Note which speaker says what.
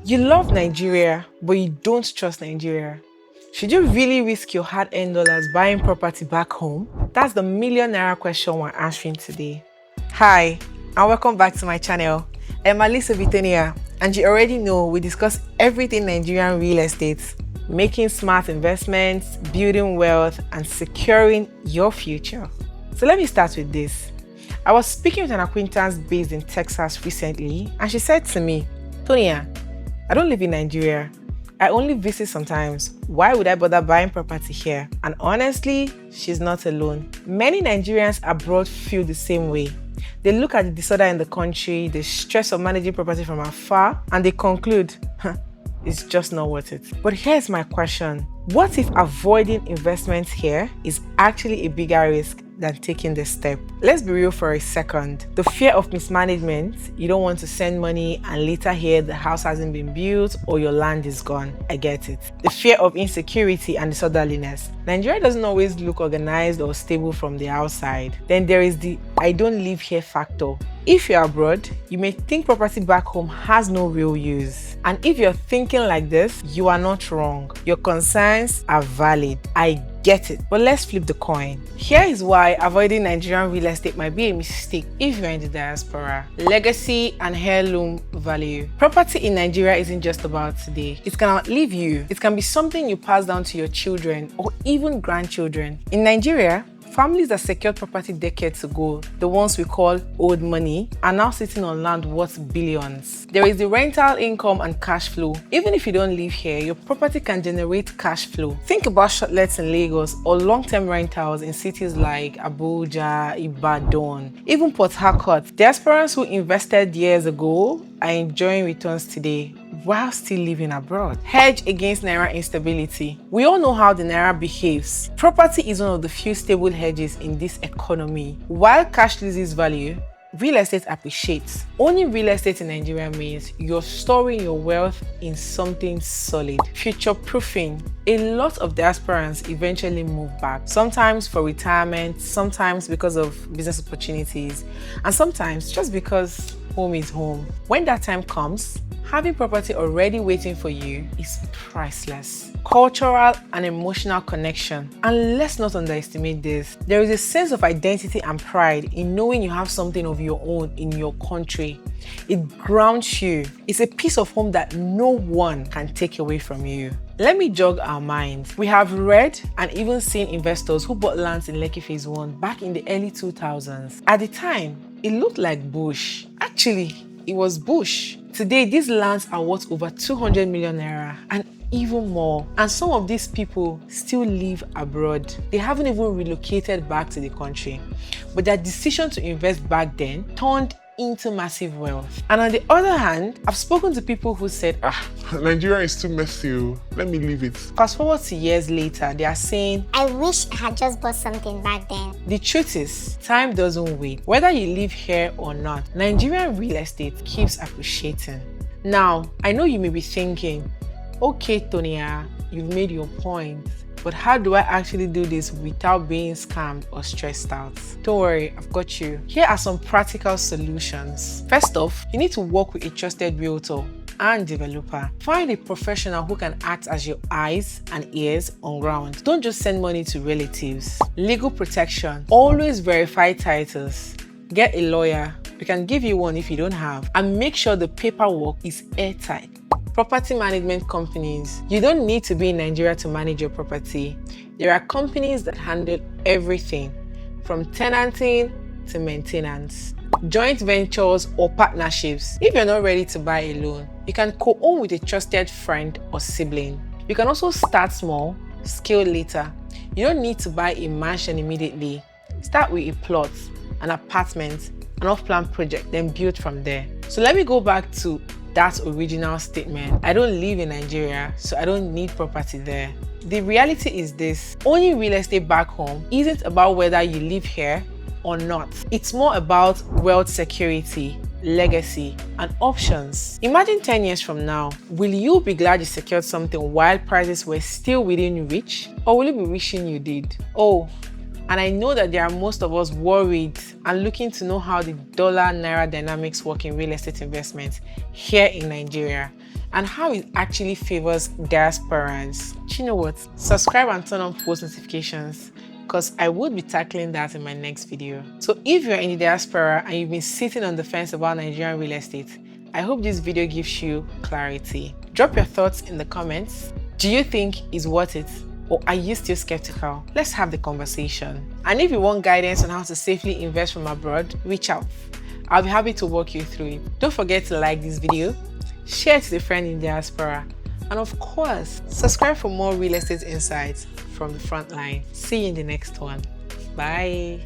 Speaker 1: You love Nigeria, but you don't trust Nigeria. Should you really risk your hard-earned dollars buying property back home? That's the million naira question we're answering today. Hi, and welcome back to my channel. I'm Alisa Vitonia, and you already know we discuss everything Nigerian real estate, making smart investments, building wealth, and securing your future. So let me start with this. I was speaking with an acquaintance based in Texas recently, and she said to me, Tonia, I don't live in Nigeria. I only visit sometimes. Why would I bother buying property here? And honestly, she's not alone. Many Nigerians abroad feel the same way. They look at the disorder in the country, the stress of managing property from afar, and they conclude, it's just not worth it. But here's my question. What if avoiding investments here is actually a bigger risk than taking this step? Let's be real for a second. The fear of mismanagement, you don't want to send money and later hear the house hasn't been built or your land is gone. I get it. The fear of insecurity and disorderliness. Nigeria doesn't always look organized or stable from the outside. Then there is the I don't live here factor. If you're abroad, you may think property back home has no real use. And if you're thinking like this, you are not wrong. Your concerns are valid. I get it. But let's flip the coin. Here is why avoiding Nigerian real estate might be a mistake if you're in the diaspora. Legacy and heirloom value. Property in Nigeria isn't just about today. It can outlive you. It can be something you pass down to your children or even grandchildren. In Nigeria, families that secured property decades ago, the ones we call old money, are now sitting on land worth billions. There is the rental income and cash flow. Even if you don't live here, your property can generate cash flow. Think about shortlets in Lagos or long-term rentals in cities like Abuja, Ibadan, even Port Harcourt. Diasporans who invested years ago are enjoying returns today while still living abroad. Hedge against Naira instability. We all know how the Naira behaves. Property is one of the few stable hedges in this economy. While cash loses value, real estate appreciates. Owning real estate in Nigeria means you're storing your wealth in something solid. Future-proofing. A lot of diasporans eventually move back, sometimes for retirement, sometimes because of business opportunities, and sometimes just because home is home. When that time comes, having property already waiting for you is priceless. Cultural and emotional connection. And let's not underestimate this. There is a sense of identity and pride in knowing you have something of your own in your country. It grounds you. It's a piece of home that no one can take away from you. Let me jog our minds. We have read and even seen investors who bought lands in Lekki Phase 1 back in the early 2000s. At the time, it looked like bush. Actually, it was bush. Today, these lands are worth over 200 million naira and even more. And some of these people still live abroad. They haven't even relocated back to the country. But their decision to invest back then turned into massive wealth. And on the other hand, I've spoken to people who said,
Speaker 2: Nigeria is too messy, let me leave it.
Speaker 1: Fast forward to years later, they are saying,
Speaker 3: I wish I had just bought something back then.
Speaker 1: The truth is, time doesn't wait. Whether you live here or not, Nigerian real estate keeps appreciating. Now, I know you may be thinking, okay, Tonia, you've made your point, but how do I actually do this without being scammed or stressed out? Don't worry, I've got you. Here are some practical solutions. First off, you need to work with a trusted realtor and developer. Find a professional who can act as your eyes and ears on ground. Don't just send money to relatives. Legal protection. Always verify titles. Get a lawyer. We can give you one if you don't have. And make sure the paperwork is airtight. Property management companies. You don't need to be in Nigeria to manage your property. There are companies that handle everything from tenanting to maintenance. Joint ventures or partnerships. If you're not ready to buy a loan, you can co-own with a trusted friend or sibling. You can also start small, scale later. You don't need to buy a mansion immediately. Start with a plot, an apartment, an off-plan project, then build from there. So let me go back to that original statement. I don't live in Nigeria, so I don't need property there. The reality is this: owning real estate back home isn't about whether you live here or not. It's more about wealth security, legacy, and options. Imagine 10 years from now, will you be glad you secured something while prices were still within reach, or will you be wishing you did? Oh, And I know that there are most of us worried and looking to know how the dollar-naira dynamics work in real estate investments here in Nigeria. and how it actually favors diasporans. Do you know what? Subscribe and turn on post notifications, because I would be tackling that in my next video. So if you're in the diaspora and you've been sitting on the fence about Nigerian real estate, I hope this video gives you clarity. Drop your thoughts in the comments. Do you think it's worth it? Or are you still skeptical? Let's have the conversation. And if you want guidance on how to safely invest from abroad, reach out. I'll be happy to walk you through it. Don't forget to like this video, share it to a friend in diaspora, and of course, subscribe for more real estate insights from the front line. See you in the next one. Bye.